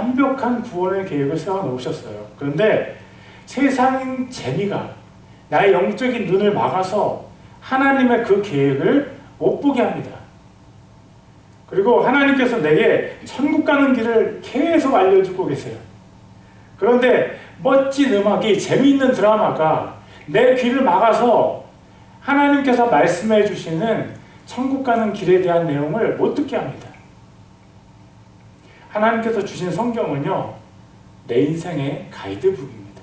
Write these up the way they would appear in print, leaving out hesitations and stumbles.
완벽한 구원의 계획을 세워놓으셨어요. 그런데 세상인 재미가 나의 영적인 눈을 막아서 하나님의 그 계획을 못 보게 합니다. 그리고 하나님께서 내게 천국 가는 길을 계속 알려주고 계세요. 그런데 멋진 음악이, 재미있는 드라마가 내 귀를 막아서 하나님께서 말씀해 주시는 천국 가는 길에 대한 내용을 못 듣게 합니다. 하나님께서 주신 성경은요, 내 인생의 가이드북입니다.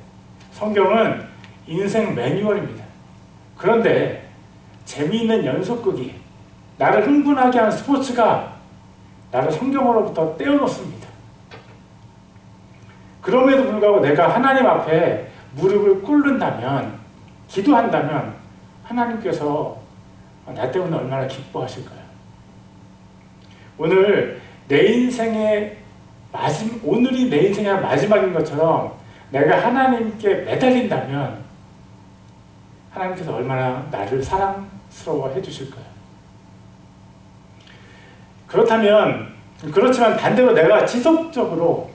성경은 인생 매뉴얼입니다. 그런데 재미있는 연속극이, 나를 흥분하게 하는 스포츠가 나를 성경으로부터 떼어놓습니다. 그럼에도 불구하고 내가 하나님 앞에 무릎을 꿇는다면, 기도한다면 하나님께서 나 때문에 얼마나 기뻐하실까요? 오늘이 내 인생의 마지막인 것처럼 내가 하나님께 매달린다면 하나님께서 얼마나 나를 사랑스러워 해주실까요? 그렇지만 반대로 내가 지속적으로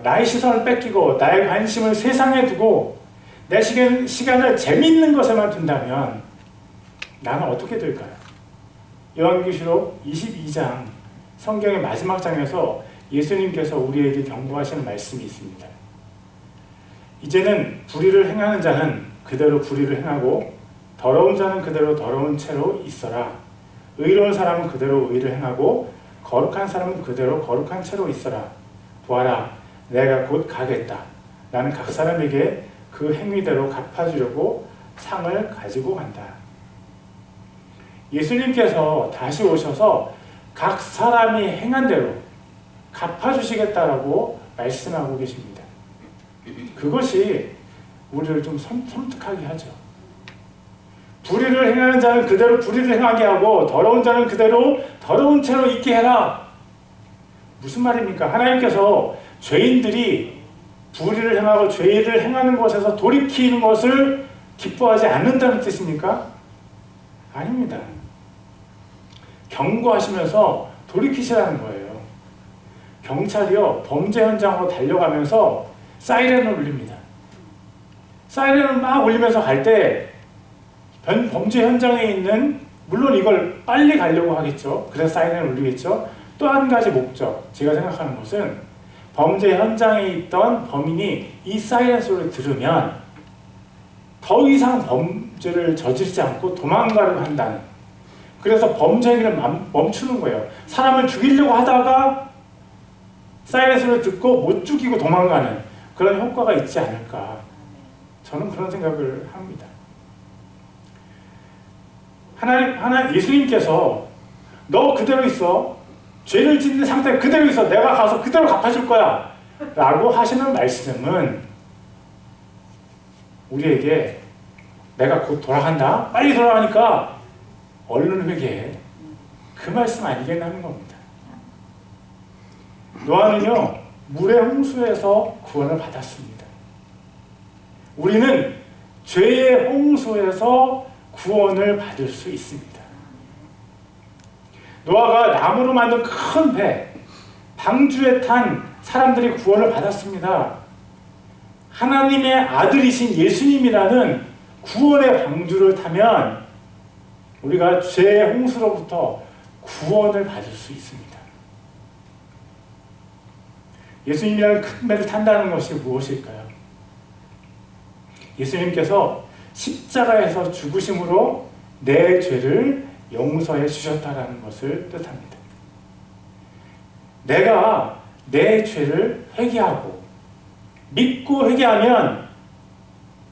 나의 시선을 뺏기고 나의 관심을 세상에 두고 내 시간을 재미있는 것에만 둔다면 나는 어떻게 될까요? 요한계시록 22장 성경의 마지막 장에서 예수님께서 우리에게 경고하시는 말씀이 있습니다. 이제는 불의를 행하는 자는 그대로 불의를 행하고 더러운 자는 그대로 더러운 채로 있어라. 의로운 사람은 그대로 의를 행하고 거룩한 사람은 그대로 거룩한 채로 있어라. 보아라, 내가 곧 가겠다. 나는 각 사람에게 그 행위대로 갚아주려고 상을 가지고 간다. 예수님께서 다시 오셔서 각 사람이 행한 대로 갚아주시겠다라고 말씀하고 계십니다. 그것이 우리를 좀 섬뜩하게 하죠. 불의를 행하는 자는 그대로 불의를 행하게 하고 더러운 자는 그대로 더러운 채로 있게 해라. 무슨 말입니까? 하나님께서 죄인들이 불의를 행하고 죄를 행하는 것에서 돌이키는 것을 기뻐하지 않는다는 뜻입니까? 아닙니다. 경고하시면서 돌이키시라는 거예요. 경찰이요, 범죄 현장으로 달려가면서 사이렌을 울립니다. 사이렌을 막 울리면서 갈 때 범죄 현장에 있는, 물론 이걸 빨리 가려고 하겠죠. 그래서 사이렌을 울리겠죠. 또 한 가지 목적, 제가 생각하는 것은 범죄 현장에 있던 범인이 이 사이렌 소리를 들으면 더 이상 범죄를 저지르지 않고 도망가려고 한다는, 그래서 범죄 행위를 멈추는 거예요. 사람을 죽이려고 하다가 사이렌 소리를 듣고 못 죽이고 도망가는 그런 효과가 있지 않을까, 저는 그런 생각을 합니다. 예수님께서 너 그대로 있어, 죄를 짓는 상태 그대로 있어, 내가 가서 그대로 갚아줄 거야 라고 하시는 말씀은 우리에게 내가 곧 돌아간다, 빨리 돌아가니까 얼른 회개해, 그 말씀 아니겠냐는 겁니다. 노아는요, 물의 홍수에서 구원을 받았습니다. 우리는 죄의 홍수에서 구원을 받을 수 있습니다. 노아가 나무로 만든 큰 배, 방주에 탄 사람들이 구원을 받았습니다. 하나님의 아들이신 예수님이라는 구원의 방주를 타면 우리가 죄의 홍수로부터 구원을 받을 수 있습니다. 예수님이라는 큰 배를 탄다는 것이 무엇일까요? 예수님께서 십자가에서 죽으심으로 내 죄를 용서해 주셨다는 것을 뜻합니다. 내가 내 죄를 회개하고 믿고 회개하면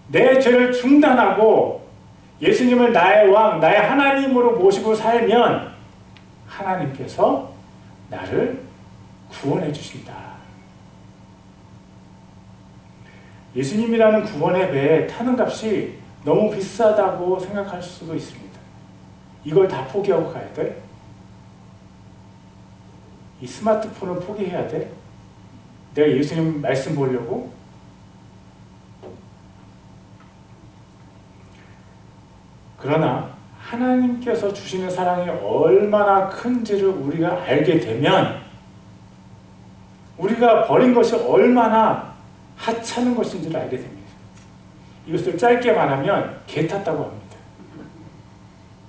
내 죄를 중단하고 예수님을 나의 왕, 나의 하나님으로 모시고 살면 하나님께서 나를 구원해 주신다. 예수님이라는 구원의 배에 타는 값이 너무 비싸다고 생각할 수도 있습니다. 이걸 다 포기하고 가야 돼? 이 스마트폰을 포기해야 돼? 내가 예수님 말씀 보려고? 그러나 하나님께서 주시는 사랑이 얼마나 큰지를 우리가 알게 되면 우리가 버린 것이 얼마나 하찮은 것인지를 알게 됩니다. 이것을 짧게 말하면 개 탔다고 합니다.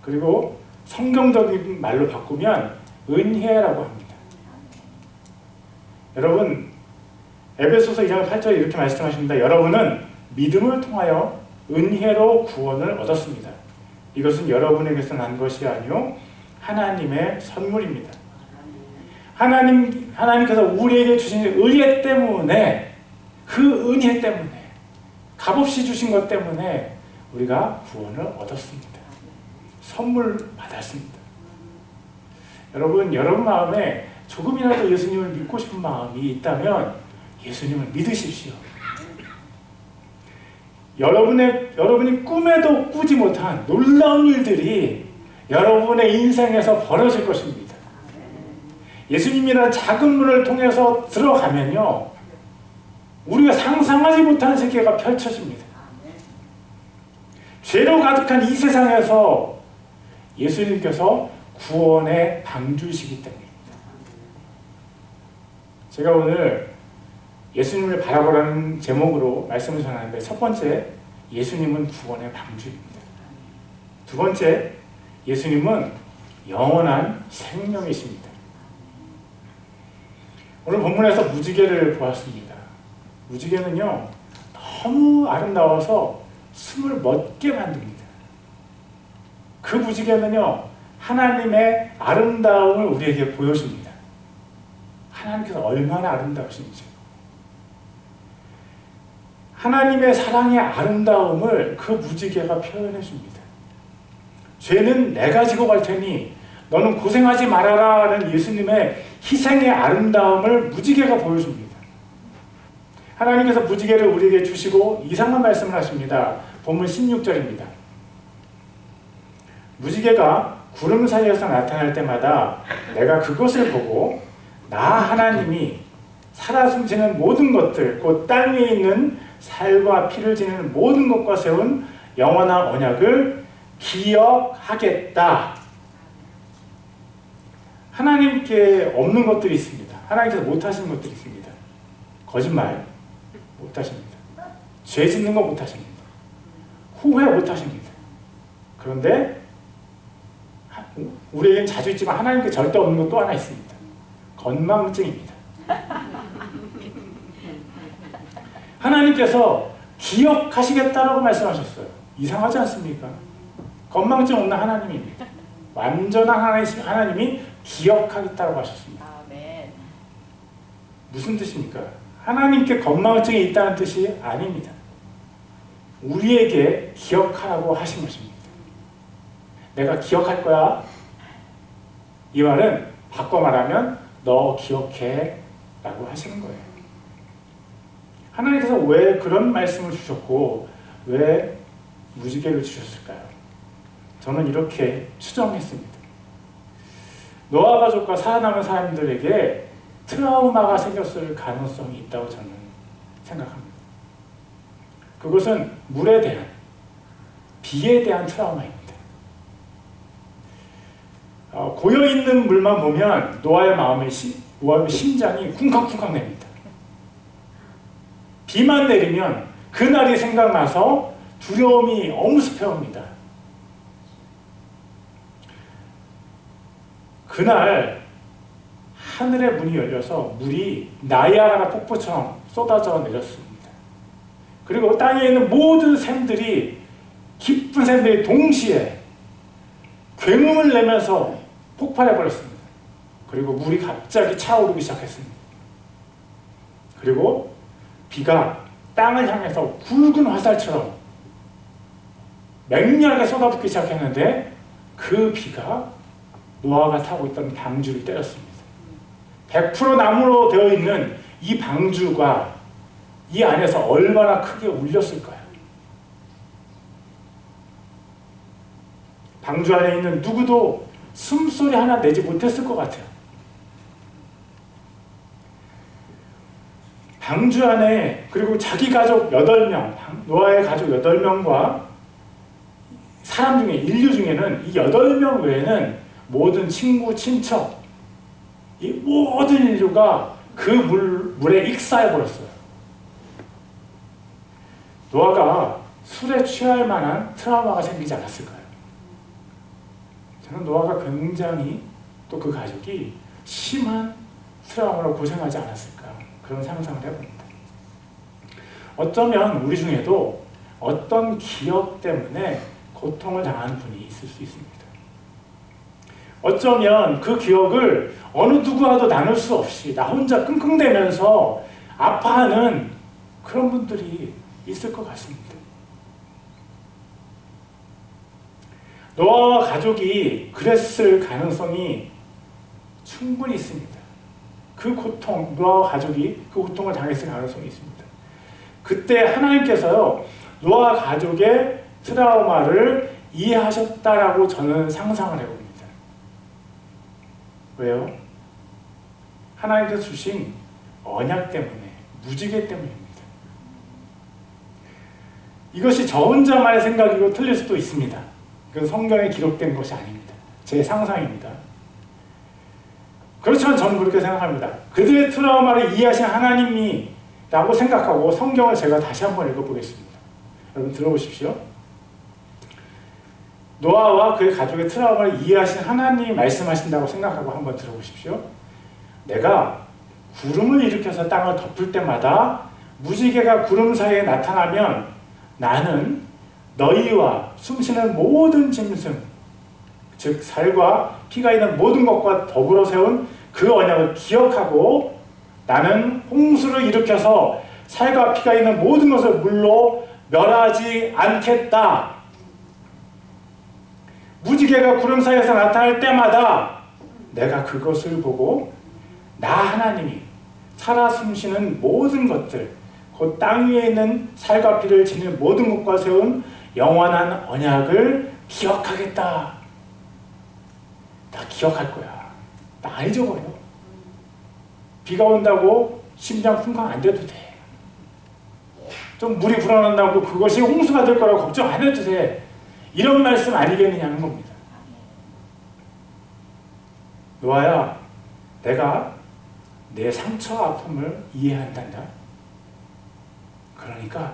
그리고 성경적인 말로 바꾸면 은혜라고 합니다. 여러분, 에베소서 2장 8절에 이렇게 말씀하십니다. 여러분은 믿음을 통하여 은혜로 구원을 얻었습니다. 이것은 여러분에게서 난 것이 아니요 하나님의 선물입니다. 하나님께서 우리에게 주신 은혜 때문에, 그 은혜 때문에, 값없이 주신 것 때문에 우리가 구원을 얻었습니다. 선물 받았습니다. 여러분 마음에 조금이라도 예수님을 믿고 싶은 마음이 있다면 예수님을 믿으십시오. 여러분이 꿈에도 꾸지 못한 놀라운 일들이 여러분의 인생에서 벌어질 것입니다. 예수님이라는 작은 문을 통해서 들어가면요, 우리가 상상하지 못하는 세계가 펼쳐집니다. 죄로 가득한 이 세상에서 예수님께서 구원의 방주이시기 때문입니다. 제가 오늘 예수님을 바라보라는 제목으로 말씀을 전하는데, 첫 번째, 예수님은 구원의 방주입니다. 두 번째, 예수님은 영원한 생명이십니다. 오늘 본문에서 무지개를 보았습니다. 무지개는요, 너무 아름다워서 숨을 멎게 만듭니다. 그 무지개는요, 하나님의 아름다움을 우리에게 보여줍니다. 하나님께서 얼마나 아름다우신지, 하나님의 사랑의 아름다움을 그 무지개가 표현해 줍니다. 죄는 내가 지고 갈 테니 너는 고생하지 말아라 라는 예수님의 희생의 아름다움을 무지개가 보여줍니다. 하나님께서 무지개를 우리에게 주시고 이상한 말씀을 하십니다. 본문 16절입니다. 무지개가 구름 사이에서 나타날 때마다 내가 그것을 보고 나 하나님이 살아 숨쉬는 모든 것들, 곧 땅 위에 있는 살과 피를 지니는 모든 것과 세운 영원한 언약을 기억하겠다. 하나님께 없는 것들이 있습니다. 하나님께서 못하시는 것들이 있습니다. 거짓말 못하십니다. 죄 짓는 거 못하십니다. 후회 못하십니다. 그런데 우리에겐 자주 있지만 하나님께 절대 없는 것 또 하나 있습니다. 건망증입니다. 하나님께서 기억하시겠다라고 말씀하셨어요. 이상하지 않습니까? 건망증 없는 하나님입니다. 완전한 하나님이 기억하겠다고 하셨습니다. 무슨 뜻입니까? 하나님께 건망증이 있다는 뜻이 아닙니다. 우리에게 기억하라고 하신 것입니다. 내가 기억할 거야. 이 말은 바꿔 말하면 너 기억해 라고 하시는 거예요. 하나님께서 왜 그런 말씀을 주셨고 왜 무지개를 주셨을까요? 저는 이렇게 추정했습니다. 노아 가족과 살아남은 사람들에게 트라우마가 생겼을 가능성이 있다고 저는 생각합니다. 그것은 물에 대한, 비에 대한 트라우마입니다. 고여있는 물만 보면 노아의 심장이 쿵쾅쿵쾅 냅니다. 비만 내리면 그날이 생각나서 두려움이 엄습해옵니다. 그날 하늘의 문이 열려서 물이 나이아가라 폭포처럼 쏟아져 내렸습니다. 그리고 땅에 있는 모든 샘들이, 깊은 샘들이 동시에 굉음을 내면서 폭발해버렸습니다. 그리고 물이 갑자기 차오르기 시작했습니다. 그리고 비가 땅을 향해서 굵은 화살처럼 맹렬하게 쏟아붓기 시작했는데 그 비가 노아가 타고 있던 방주를 때렸습니다. 100% 나무로 되어 있는 이 방주가 이 안에서 얼마나 크게 울렸을까요? 방주 안에 있는 누구도 숨소리 하나 내지 못했을 것 같아요. 방주 안에, 그리고 자기 가족 8명, 노아의 가족 8명과 사람 중에, 인류 중에는 이 8명 외에는 모든 친구, 친척, 이 모든 인류가 그 물에 익사해 버렸어요. 노아가 술에 취할 만한 트라우마가 생기지 않았을까요? 저는 노아가 굉장히 또 그 가족이 심한 트라우마로 고생하지 않았을까 그런 상상을 해봅니다. 어쩌면 우리 중에도 어떤 기억 때문에 고통을 당하는 분이 있을 수 있습니다. 어쩌면 그 기억을 어느 누구와도 나눌 수 없이 나 혼자 끙끙대면서 아파하는 그런 분들이 있을 것 같습니다. 노아와 가족이 그랬을 가능성이 충분히 있습니다. 그 고통, 노아와 가족이 그 고통을 당했을 가능성이 있습니다. 그때 하나님께서요, 노아 가족의 트라우마를 이해하셨다라고 저는 상상을 해봅니다. 왜요? 하나님께서 주신 언약 때문에, 무지개 때문입니다. 이것이 저 혼자만의 생각이고 틀릴 수도 있습니다. 그건 성경에 기록된 것이 아닙니다. 제 상상입니다. 그렇지만 저는 그렇게 생각합니다. 그들의 트라우마를 이해하신 하나님이라고 생각하고 성경을 제가 다시 한번 읽어보겠습니다. 여러분 들어보십시오. 노아와 그의 가족의 트라우마를 이해하신 하나님이 말씀하신다고 생각하고 한번 들어보십시오. 내가 구름을 일으켜서 땅을 덮을 때마다 무지개가 구름 사이에 나타나면 나는 너희와 숨쉬는 모든 짐승, 즉 살과 피가 있는 모든 것과 더불어 세운 그 언약을 기억하고 나는 홍수를 일으켜서 살과 피가 있는 모든 것을 물로 멸하지 않겠다. 무지개가 구름 사이에서 나타날 때마다 내가 그것을 보고 나 하나님이 살아 숨쉬는 모든 것들, 곧 땅 위에 있는 살과 피를 지닌 모든 것과 세운 영원한 언약을 기억하겠다. 나 기억할 거야. 나 안 잊어버려. 비가 온다고 심장 쿵쾅 안 돼도 돼. 좀 물이 불어난다고 그것이 홍수가 될 거라고 걱정 안 해도 돼. 이런 말씀 아니겠느냐 하는 겁니다. 노아야, 내가 내 상처와 아픔을 이해한단다. 그러니까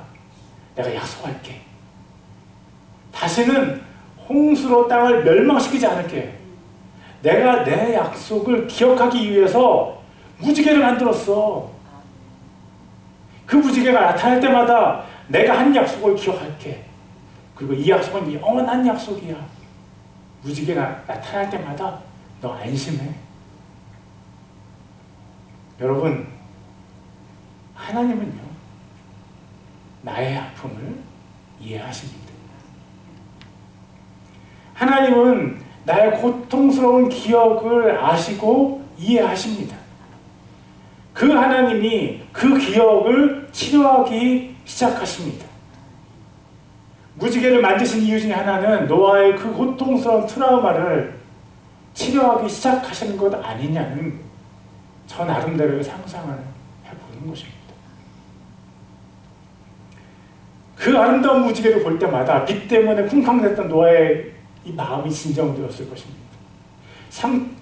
내가 약속할게. 다시는 홍수로 땅을 멸망시키지 않을게. 내가 내 약속을 기억하기 위해서 무지개를 만들었어. 그 무지개가 나타날 때마다 내가 한 약속을 기억할게. 그리고 이 약속은 영원한 약속이야. 무지개가 나타날 때마다 너 안심해. 여러분, 하나님은요, 나의 아픔을 이해하십니다. 하나님은 나의 고통스러운 기억을 아시고 이해하십니다. 그 하나님이 그 기억을 치료하기 시작하십니다. 무지개를 만드신 이유 중에 하나는 노아의 그 고통스러운 트라우마를 치료하기 시작하시는 것 아니냐는 저 나름대로의 상상을 해보는 것입니다. 그 아름다운 무지개를 볼 때마다 빛 때문에 쿵쾅댔던 노아의 이 마음이 진정되었을 것입니다.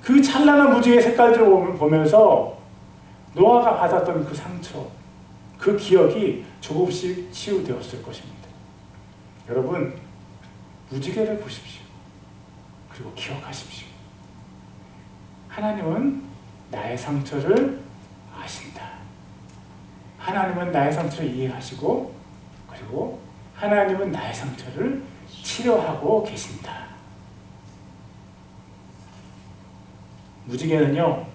그 찬란한 무지개의 색깔들을 보면서 노아가 받았던 그 상처, 그 기억이 조금씩 치유되었을 것입니다. 여러분, 무지개를 보십시오. 그리고 기억하십시오. 하나님은 나의 상처를 아신다. 하나님은 나의 상처를 이해하시고, 그리고 하나님은 나의 상처를 치료하고 계신다. 무지개는요,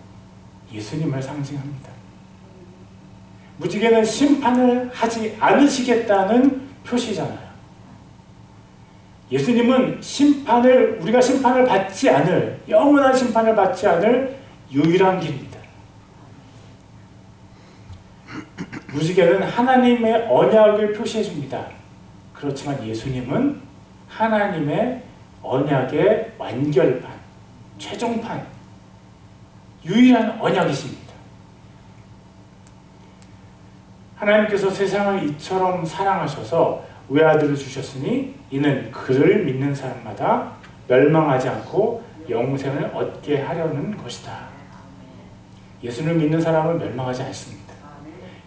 예수님을 상징합니다. 무지개는 심판을 하지 않으시겠다는 표시잖아요. 예수님은 우리가 심판을 받지 않을, 영원한 심판을 받지 않을 유일한 길입니다. 무지개는 하나님의 언약을 표시해 줍니다. 그렇지만 예수님은 하나님의 언약의 완결판, 최종판, 유일한 언약이십니다. 하나님께서 세상을 이처럼 사랑하셔서 외아들을 주셨으니 이는 그를 믿는 사람마다 멸망하지 않고 영생을 얻게 하려는 것이다. 예수를 믿는 사람은 멸망하지 않습니다.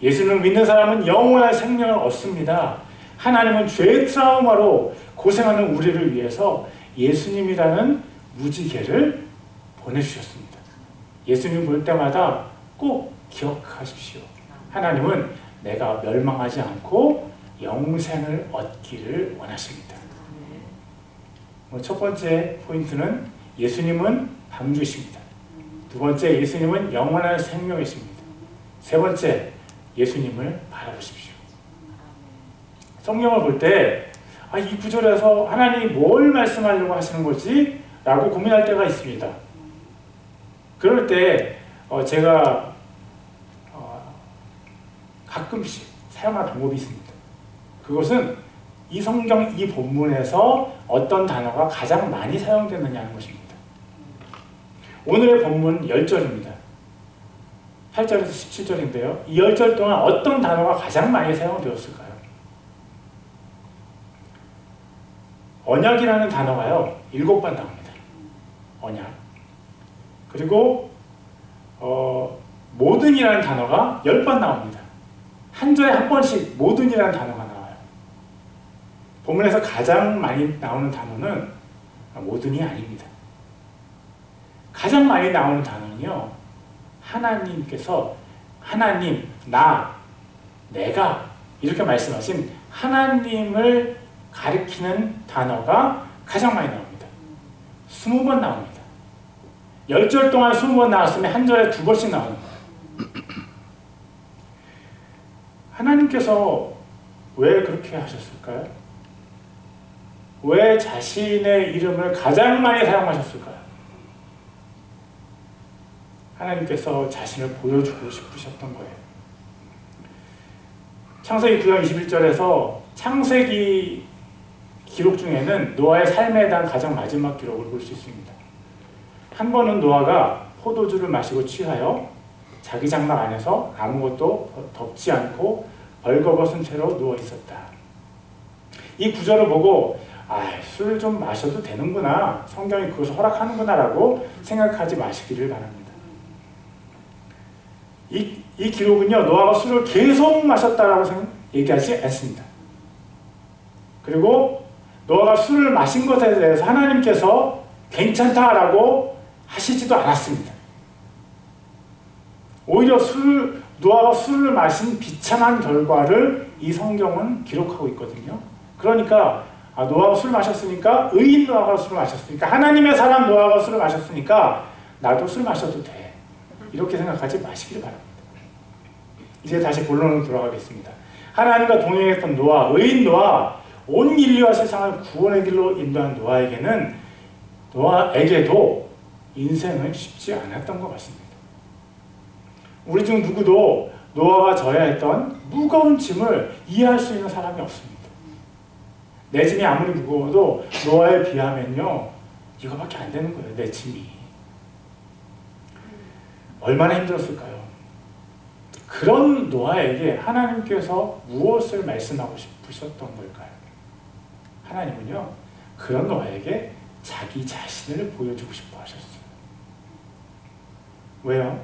예수를 믿는 사람은 영원한 생명을 얻습니다. 하나님은 죄의 트라우마로 고생하는 우리를 위해서 예수님이라는 무지개를 보내주셨습니다. 예수님 볼 때마다 꼭 기억하십시오. 하나님은 내가 멸망하지 않고 영생을 얻기를 원하십니다. 첫 번째 포인트는 예수님은 방주이십니다. 두 번째, 예수님은 영원한 생명이십니다. 세 번째, 예수님을 바라보십시오. 성경을 볼 때 이 구절에서 하나님이 뭘 말씀하려고 하시는 거지? 라고 고민할 때가 있습니다. 그럴 때 제가 가끔씩 사용하는 방법이 있습니다. 그것은 이 성경 이 본문에서 어떤 단어가 가장 많이 사용되느냐는 것입니다. 오늘의 본문 10절입니다. 8절에서 17절인데요. 이 10절 동안 어떤 단어가 가장 많이 사용되었을까요? 언약이라는 단어가요, 7번 나옵니다. 언약. 그리고 모든이라는 단어가 10번 나옵니다. 한 절에 한 번씩 모든이라는 단어가 나와요. 본문에서 가장 많이 나오는 단어는 모든이 아닙니다. 가장 많이 나오는 단어는요, 하나님께서 하나님, 나, 내가 이렇게 말씀하신 하나님을 가리키는 단어가 가장 많이 나옵니다. 20번 나옵니다. 10절 동안 20번 나왔으면 한 절에 2번씩 나오는 거예요. 하나님께서 왜 그렇게 하셨을까요? 왜 자신의 이름을 가장 많이 사용하셨을까요? 하나님께서 자신을 보여주고 싶으셨던 거예요. 창세기 9장 21절에서 창세기 기록 중에는 노아의 삶에 대한 가장 마지막 기록을 볼 수 있습니다. 한 번은 노아가 포도주를 마시고 취하여 자기 장막 안에서 아무것도 덮지 않고 벌거벗은 채로 누워 있었다. 이 구절을 보고 술 좀 마셔도 되는구나, 성경이 그것을 허락하는구나 라고 생각하지 마시기를 바랍니다. 이 기록은요, 노아가 술을 계속 마셨다라고 얘기하지 않습니다. 그리고 노아가 술을 마신 것에 대해서 하나님께서 괜찮다라고 하시지도 않았습니다. 오히려 노아가 술을 마신 비참한 결과를 이 성경은 기록하고 있거든요. 그러니까 노아가 술 마셨으니까, 의인 노아가 술을 마셨으니까, 하나님의 사람 노아가 술을 마셨으니까 나도 술 마셔도 돼, 이렇게 생각하지 마시길 바랍니다. 이제 다시 본론으로 돌아가겠습니다. 하나님과 동행했던 노아, 의인 노아, 온 인류와 세상을 구원의 길로 인도한 노아에게도 인생은 쉽지 않았던 것 같습니다. 우리 중 누구도 노아가 져야 했던 무거운 짐을 이해할 수 있는 사람이 없습니다. 내 짐이 아무리 무거워도 노아에 비하면요, 이거밖에 안 되는 거예요, 내 짐이. 얼마나 힘들었을까요? 그런 노아에게 하나님께서 무엇을 말씀하고 싶으셨던 걸까요? 하나님은요, 그런 노아에게 자기 자신을 보여주고 싶어 하셨어요. 왜요?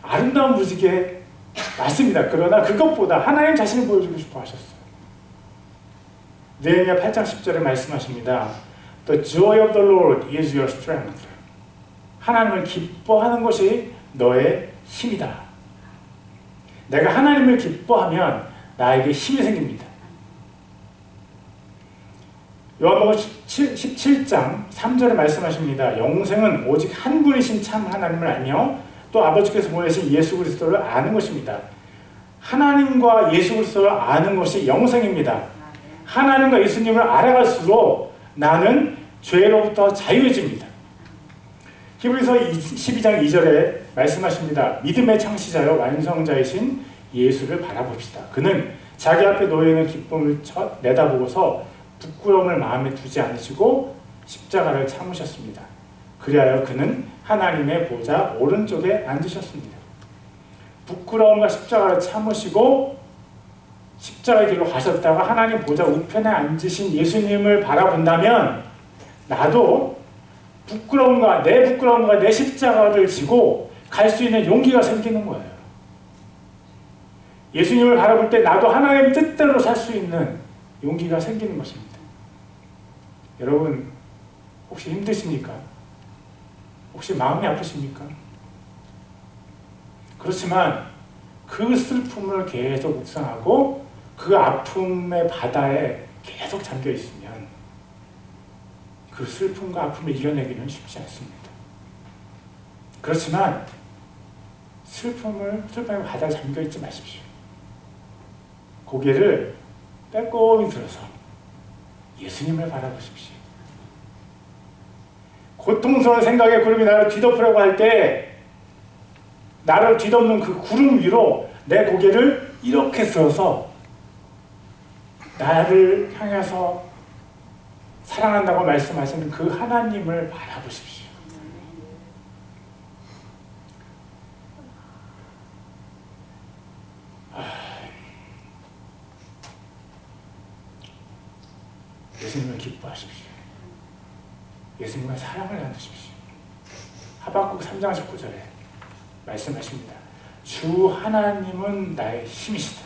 아름다운 무지개 맞습니다. 그러나 그것보다 하나님 자신을 보여주고 싶어 하셨어요. 느헤미야 8장 10절에 말씀하십니다. The joy of the Lord is your strength. 하나님을 기뻐하는 것이 너의 힘이다. 내가 하나님을 기뻐하면 나에게 힘이 생깁니다. 요한복음 17장 3절에 말씀하십니다. 영생은 오직 한 분이신 참 하나님을 알며 또 아버지께서 보내신 예수 그리스도를 아는 것입니다. 하나님과 예수 그리스도를 아는 것이 영생입니다. 하나님과 예수님을 알아갈수록 나는 죄로부터 자유해집니다. 히브리서 12장 2절에 말씀하십니다. 믿음의 창시자요 완성자이신 예수를 바라봅시다. 그는 자기 앞에 놓여있는 기쁨을 내다보고서 부끄러움을 마음에 두지 않으시고 십자가를 참으셨습니다. 그리하여 그는 하나님의 보좌 오른쪽에 앉으셨습니다. 부끄러움과 십자가를 참으시고 십자가의 길로 가셨다가 하나님 보좌 우편에 앉으신 예수님을 바라본다면 나도 내 부끄러움과 내 십자가를 지고 갈 수 있는 용기가 생기는 거예요. 예수님을 바라볼 때 나도 하나님 뜻대로 살 수 있는 용기가 생기는 것입니다. 여러분 혹시 힘드십니까? 혹시 마음이 아프십니까? 그렇지만 그 슬픔을 계속 묵상하고 그 아픔의 바다에 계속 잠겨 있으면 그 슬픔과 아픔을 이겨내기는 쉽지 않습니다. 그렇지만 슬픔의 바다에 잠겨 있지 마십시오. 고개를 빼꼼히 들어서 예수님을 바라보십시오. 고통스러운 생각의 구름이 나를 뒤덮으려고 할 때 나를 뒤덮는 그 구름 위로 내 고개를 이렇게 들어서 나를 향해서 사랑한다고 말씀하시는 그 하나님을 바라보십시오. 예수님을 기뻐하십시오. 예수님과 사랑을 나누십시오. 하박국 3장 19절에 말씀하십니다. 주 하나님은 나의 힘이시다.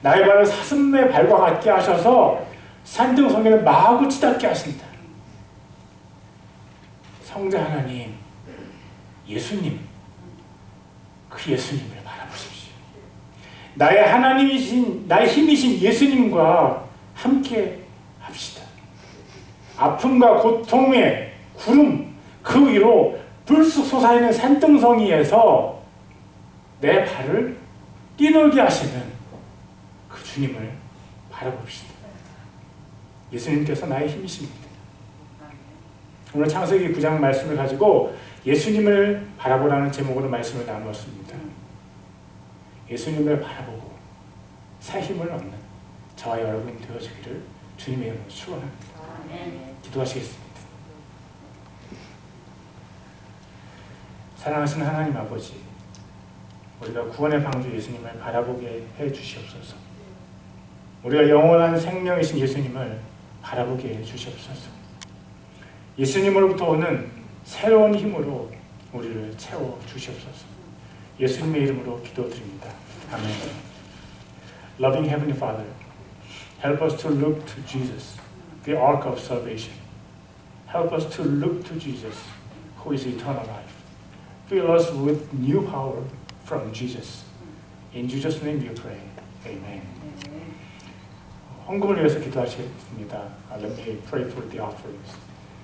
나의 발을 사슴의 발과 같게 하셔서 산등성이를 마구 치닫게 하신다. 성자 하나님, 예수님, 그 예수님을 바라보십시오. 나의 하나님이신, 나의 힘이신 예수님과 함께 합시다. 아픔과 고통의 구름 그 위로 불쑥 솟아있는 산등성이에서 내 발을 뛰놀게 하시는 그 주님을 바라봅시다. 예수님께서 나의 힘이십니다. 오늘 창세기 9장 말씀을 가지고 예수님을 바라보라는 제목으로 말씀을 나누었습니다. 예수님을 바라보고 새 힘을 얻는 저와 여러분 되어주기를 주님의 이름으로 축원합니다. 기도하시겠습니다. 사랑하시는 하나님 아버지, 우리가 구원의 방주 예수님을 바라보게 해 주시옵소서. 우리가 영원한 생명이신 예수님을 바라보게 해 주시옵소서. 예수님으로부터 오는 새로운 힘으로 우리를 채워 주시옵소서. 예수님의 이름으로 기도드립니다. 아멘. Loving Heavenly Father, help us to look to Jesus, the ark of salvation. Help us to look to Jesus, who is eternal life. Fill us with new power from Jesus. In Jesus' name we pray. Amen. 헌금을 위해서 기도하시겠습니다. Let me pray for the offerings.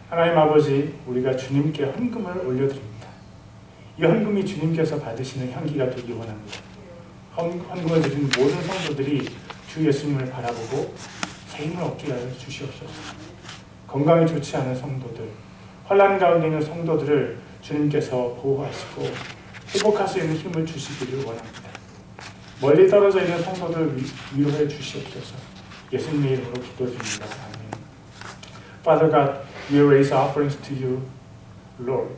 하나님 아버지, 우리가 주님께 헌금을 올려드립니다. 이 헌금이 주님께서 받으시는 향기가 되기 원합니다. 헌금을 드린 모든 성도들이 주 예수님을 바라보고 새 힘을 얻게 하여 주시옵소서. 건강이 좋지 않은 성도들, 환난 가운데 있는 성도들을 주님께서 보호하시고 회복할 수 있는 힘을 주시기를 원합니다. 멀리 떨어져 있는 성도들 위로해 주시옵소서. 예수님의 이름으로 기도드립니다. 아멘. Father God, we raise offerings to you, Lord.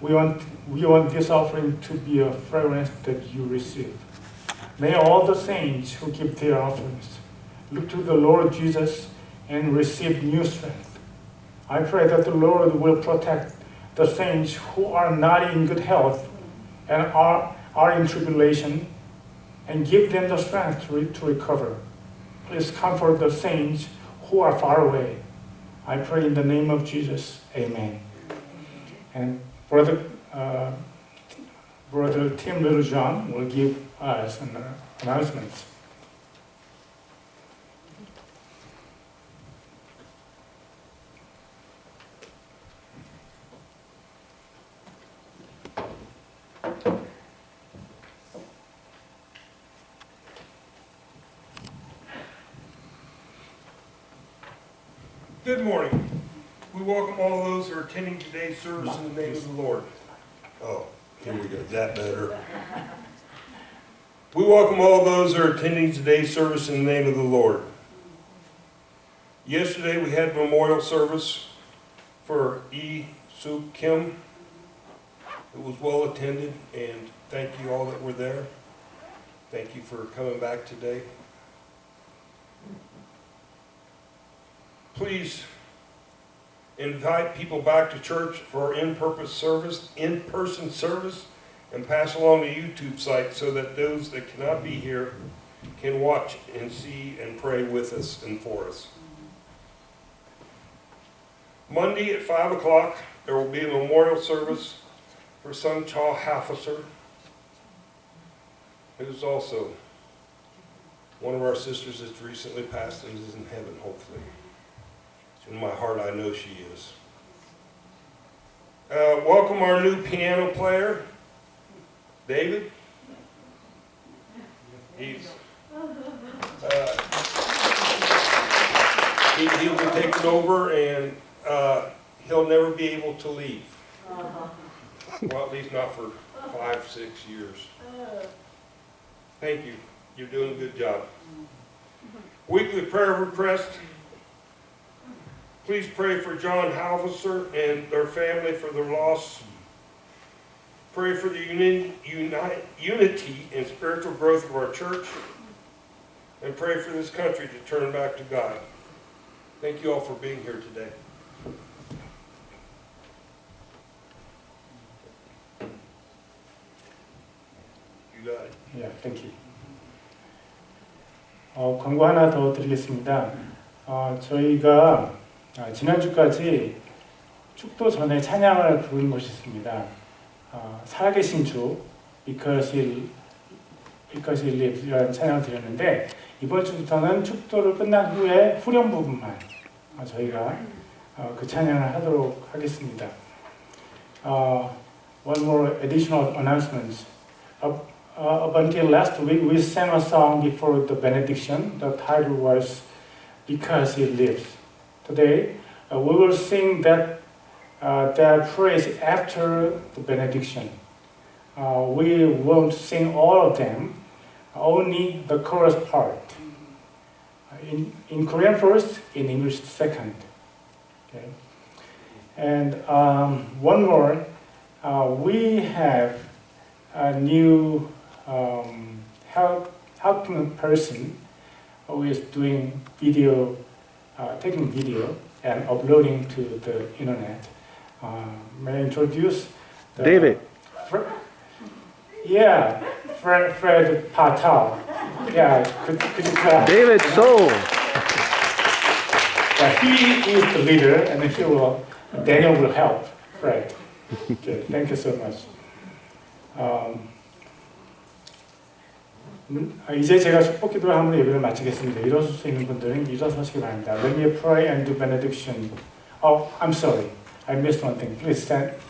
We want this offering to be a fragrance that you receive. May all the saints who give their offerings look to the Lord Jesus and receive new strength. I pray that the Lord will protect the saints who are not in good health and are in tribulation and give them the strength to recover. Please comfort the saints who are far away. I pray in the name of Jesus. Amen. And Brother Tim Littlejohn will give us an announcement. Good morning. We welcome all those who are attending today's service in the name of the Lord. Oh, here we go. Is that better? We welcome all those who are attending today's service in the name of the Lord. Yesterday we had memorial service for E. Suk Kim. It was well attended, and thank you all that were there. Thank you for coming back today. Please invite people back to church for in-person service, and pass along the YouTube site so that those that cannot be here can watch and see and pray with us and for us. Monday at 5 o'clock, there will be a memorial service for Sung Cha Haffaser, who's also one of our sisters that's recently passed and is in heaven, hopefully. In my heart, I know she is. Welcome our new piano player, David. He'll be taking over, and he'll never be able to leave. Well, at least not for 5, 6 years. Thank you. You're doing a good job. Weekly prayer request. Please pray for John Halverser and their family for their loss. Pray for the unity and spiritual growth of our church. And pray for this country to turn back to God. Thank you all for being here today. You got it. Yeah, thank you. 광고 하나 더 드리겠습니다. 저희가 지난주까지 축도 전에 찬양을 부른 것이 있습니다. 살아계신 주, Because He Lives 이라는 찬양을 드렸는데 이번 주부터는 축도를 끝난 후에 후렴 부분만 저희가 그 찬양을 하도록 하겠습니다. One more additional announcement. Up until last week, we sang a song before the benediction. The title was Because He Lives. Today, we will sing that praise after the benediction. We won't sing all of them, only the chorus part. In Korean first, in English second. Okay. And one more, we have a new helping person who is doing video, taking video and uploading to the internet. May I introduce David. Fred Patel. Yeah, could you clap? David So. He is the leader, and Daniel will help Fred. Okay, thank you so much. 이제 제가 축복기도를 함으로 예배를 마치겠습니다. 일어설 수 있는 분들은 일어서시기 바랍니다. Let me pray and do benediction. Oh, I'm sorry. I missed one thing. Please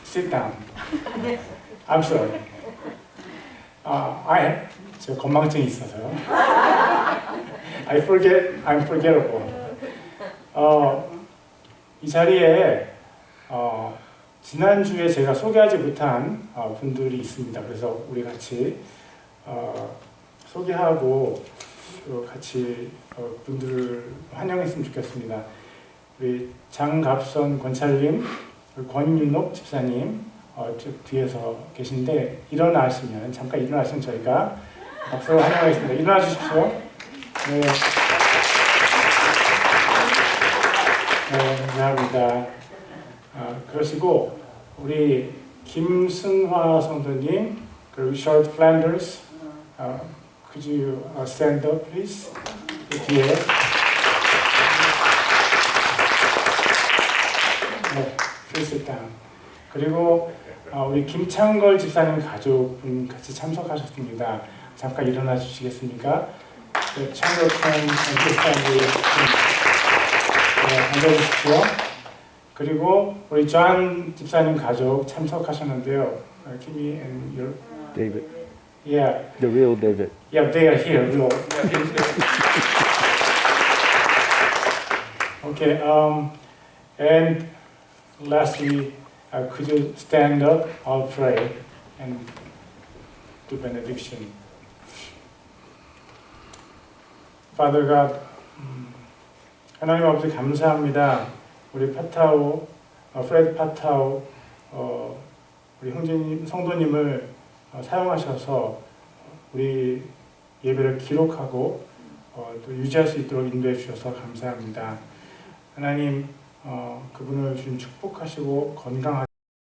sit down. I'm sorry. 제가 건망증이 있어서요. I'm forgettable. 이 자리에 지난주에 제가 소개하지 못한 분들이 있습니다. 그래서 우리 같이 소개하고 같이 분들을 환영했으면 좋겠습니다. 우리 장갑선 권찰님, 권윤옥 집사님 뒤에서 계신데 잠깐 일어나시면 저희가 박수로 환영하겠습니다. 일어나 주십시오. 네. 네, 감사합니다. 그러시고 우리 김승화 성도님, 그리고 Richard Flanders, could you stand up, please? 뒤에. 네, please sit down. 그리고 우리 김창걸 집사님 가족분 같이 참석하셨습니다. 잠깐 일어나 주시겠습니까? 네, 창걸 집사님 앉아주십시오. 그리고 우리 존 집사님 가족 참석하셨는데요. Kimmy and your David. Yeah. The real David. Yeah, they are here. Real. Okay. And lastly, could you stand up? I'll pray and do benediction. Father God, 하나님 아버지 감사합니다. 우리 파타오, 프레드 파타오, 우리 형제님, 성도님을 사용하셔서 우리 예배를 기록하고 또 유지할 수 있도록 인도해 주셔서 감사합니다. 하나님, 그분을 주님 축복하시고 건강하게